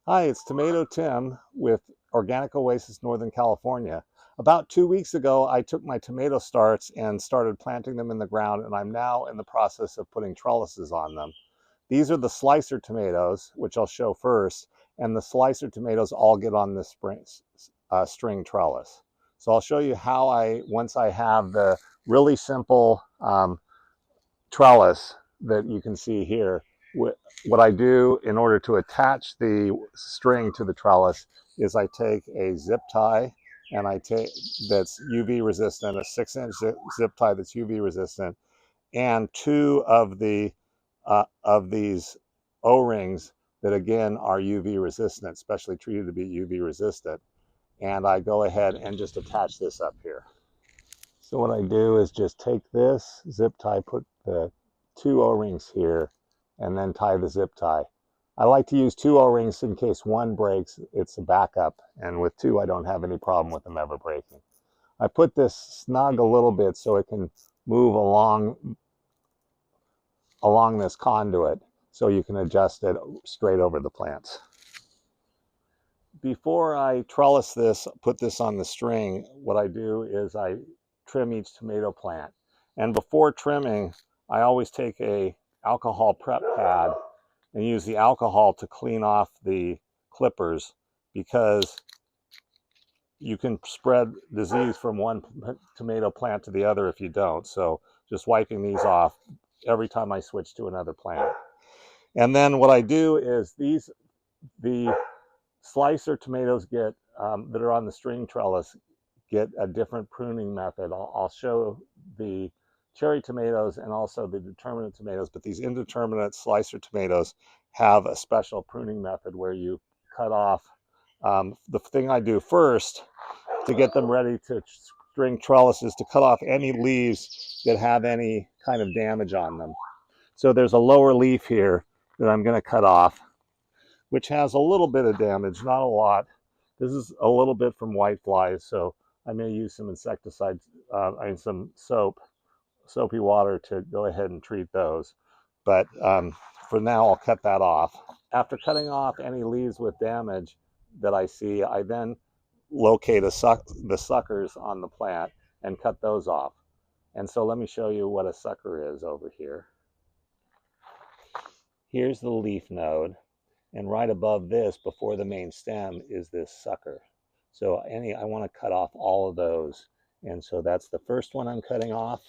Hi, it's Tomato Tim with Organic Oasis, Northern California. About 2 weeks ago, I took my tomato starts and started planting them in the ground, and I'm now in the process of putting trellises on them. These are the slicer tomatoes, which I'll show first, and the slicer tomatoes all get on this string trellis. So I'll show you how once I have the really simple trellis that you can see here, what I do in order to attach the string to the trellis is I take a zip tie and I take that's UV resistant, a 6-inch zip tie that's UV resistant, and two of these O-rings that again are UV resistant, specially treated to be UV resistant. And I go ahead and just attach this up here. So what I do is just take this zip tie, put the two O-rings here, and then tie the zip tie. I like to use two O-rings in case one breaks, it's a backup, and with two I don't have any problem with them ever breaking. I put this snug a little bit so it can move along this conduit so you can adjust it straight over the plants. Before I trellis this, put this on the string, what I do is I trim each tomato plant. And before trimming, I always take a alcohol prep pad and use the alcohol to clean off the clippers, because you can spread disease from one tomato plant to the other if you don't. So just wiping these off every time I switch to another plant. And then what I do is the slicer tomatoes that are on the string trellis get a different pruning method. I'll show the cherry tomatoes and also the determinate tomatoes, but these indeterminate slicer tomatoes have a special pruning method where you cut off. The thing I do first to get them ready to string trellises to cut off any leaves that have any kind of damage on them. So there's a lower leaf here that I'm going to cut off, which has a little bit of damage, not a lot. This is a little bit from white flies, so I may use some insecticide, some soapy water to go ahead and treat those. But for now, I'll cut that off. After cutting off any leaves with damage that I see, I then locate the suckers on the plant and cut those off. And so let me show you what a sucker is over here. Here's the leaf node. And right above this, before the main stem, is this sucker. So I want to cut off all of those. And so that's the first one I'm cutting off.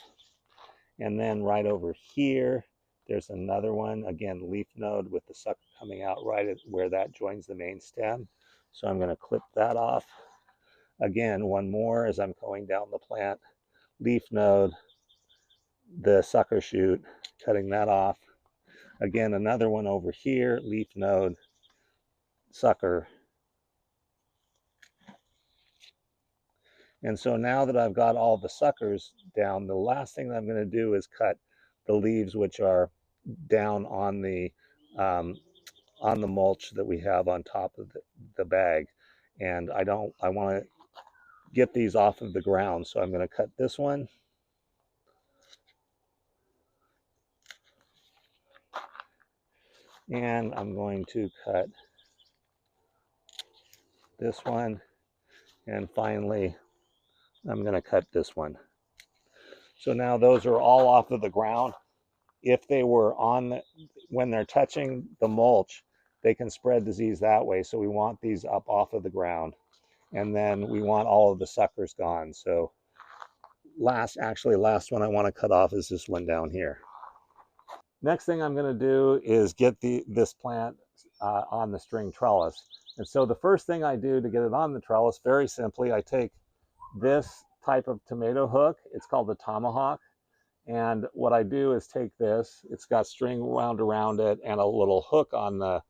And then right over here, there's another one, again, leaf node with the sucker coming out right at where that joins the main stem. So I'm going to clip that off. Again, one more as I'm going down the plant. Leaf node, the sucker shoot, cutting that off. Again, another one over here, leaf node, sucker. And so now that I've got all the suckers down, the last thing that I'm going to do is cut the leaves which are down on the mulch that we have on top of the bag. And I want to get these off of the ground. So I'm going to cut this one. And I'm going to cut this one. And finally, I'm going to cut this one. So now those are all off of the ground. If they were when they're touching the mulch, they can spread disease that way. So we want these up off of the ground. And then we want all of the suckers gone. So last one I want to cut off is this one down here. Next thing I'm going to do is get this plant on the string trellis. And so the first thing I do to get it on the trellis, very simply, I take this type of tomato hook. It's called the tomahawk. And what I do is take this, it's got string wound around it and a little hook on the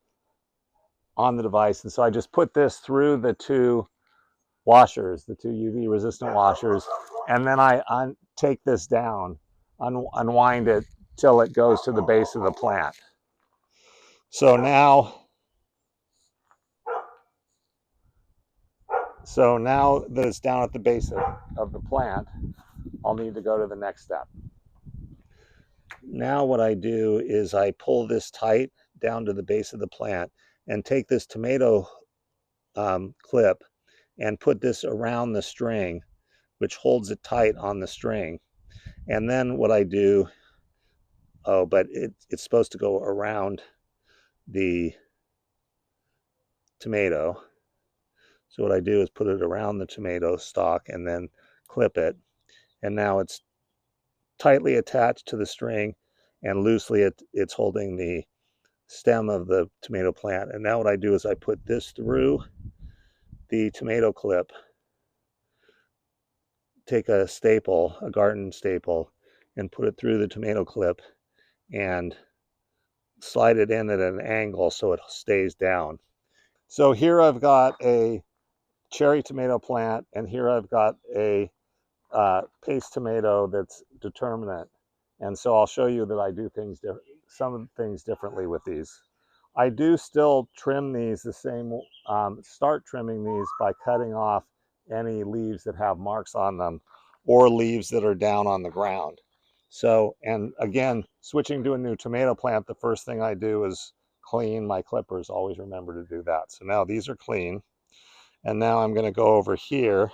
device. And so I just put this through the two washers, the two UV resistant washers, and then I take this down, unwind it till it goes to the base of the plant. So now that it's down at the base of the plant, I'll need to go to the next step. Now what I do is I pull this tight down to the base of the plant, and take this tomato clip and put this around the string, which holds it tight on the string. And then what I do, but it's supposed to go around the tomato. So what I do is put it around the tomato stalk and then clip it. And now it's tightly attached to the string, and loosely it's holding the stem of the tomato plant. And now what I do is I put this through the tomato clip, take a staple, a garden staple, and put it through the tomato clip and slide it in at an angle so it stays down. So here I've got a cherry tomato plant, and here I've got a paste tomato that's determinate. And so I'll show you that I do some things differently with these. I do still trim these the same, start trimming these by cutting off any leaves that have marks on them or leaves that are down on the ground. So, and again, switching to a new tomato plant, the first thing I do is clean my clippers. Always remember to do that. So now these are clean. And now I'm going to go over here,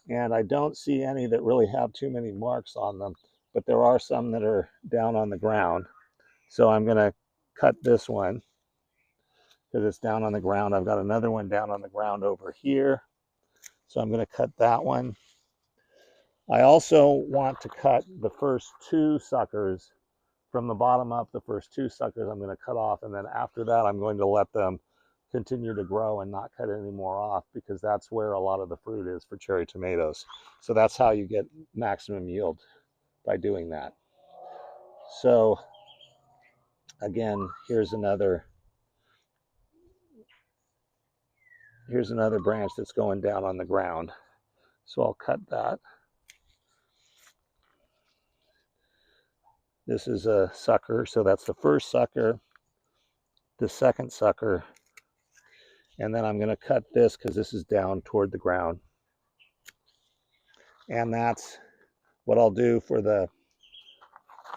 and I don't see any that really have too many marks on them, but there are some that are down on the ground. So I'm going to cut this one because it's down on the ground. I've got another one down on the ground over here. So I'm going to cut that one. I also want to cut the first two suckers from the bottom up. The first two suckers I'm going to cut off, and then after that I'm going to let them continue to grow and not cut any more off, because that's where a lot of the fruit is for cherry tomatoes. So that's how you get maximum yield, by doing that. So again, here's another branch that's going down on the ground. So I'll cut that. This is a sucker, so that's the first sucker, the second sucker, and then I'm going to cut this because this is down toward the ground. And that's what I'll do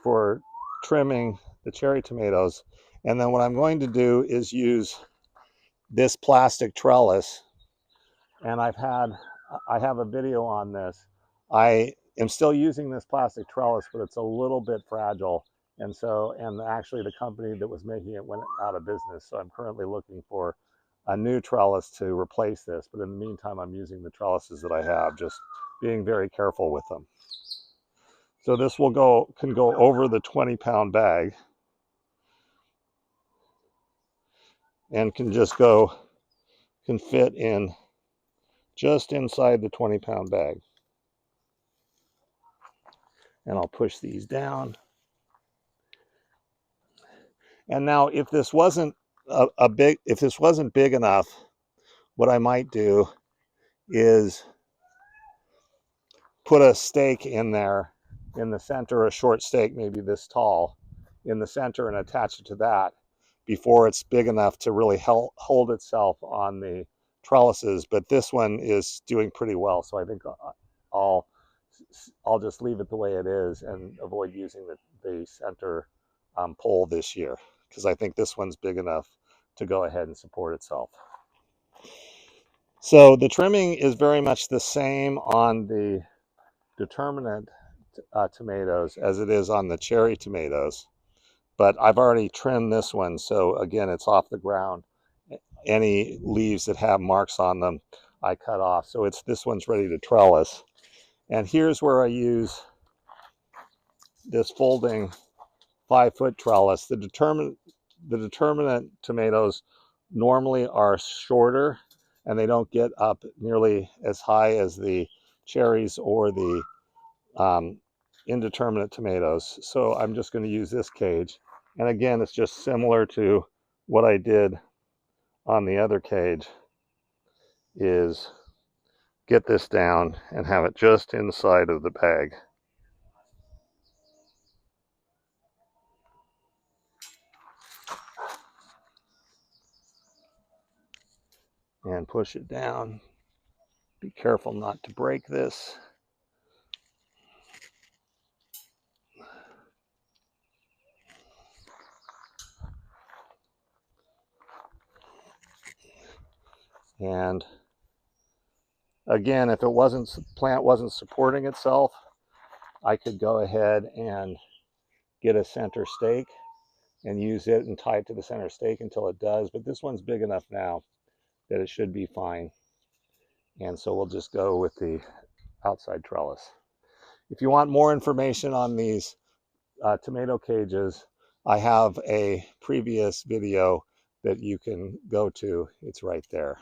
for trimming the cherry tomatoes. And then what I'm going to do is use this plastic trellis, and I have a video on this. I am still using this plastic trellis, but it's a little bit fragile, and actually the company that was making it went out of business, so I'm currently looking for a new trellis to replace this. But in the meantime, I'm using the trellises that I have, just being very careful with them. So this can go over the 20-pound bag, and can fit in just inside the 20-pound bag. And I'll push these down. And now, if this wasn't big enough, what I might do is put a stake in there in the center, a short stake, maybe this tall, in the center, and attach it to that before it's big enough to really hold itself on the trellises. But this one is doing pretty well, so I think I'll just leave it the way it is and avoid using the center pole this year, because I think this one's big enough to go ahead and support itself. So the trimming is very much the same on the determinate tomatoes as it is on the cherry tomatoes, but I've already trimmed this one, so again, it's off the ground. Any leaves that have marks on them, I cut off. So this one's ready to trellis. And here's where I use this folding 5-foot trellis. The determinate tomatoes normally are shorter, and they don't get up nearly as high as the cherries or the indeterminate tomatoes. So I'm just going to use this cage. And again, it's just similar to what I did on the other cage, is get this down and have it just inside of the bag. And push it down. Be careful not to break this. And again, if plant wasn't supporting itself, I could go ahead and get a center stake and use it and tie it to the center stake until it does. But this one's big enough now that it should be fine. And so we'll just go with the outside trellis. If you want more information on these tomato cages, I have a previous video that you can go to. It's right there.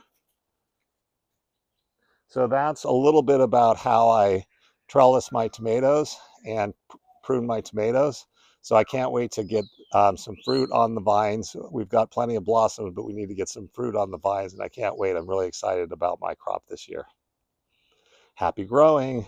So that's a little bit about how I trellis my tomatoes and prune my tomatoes. So I can't wait to get some fruit on the vines. We've got plenty of blossoms, but we need to get some fruit on the vines, and I can't wait. I'm really excited about my crop this year. Happy growing.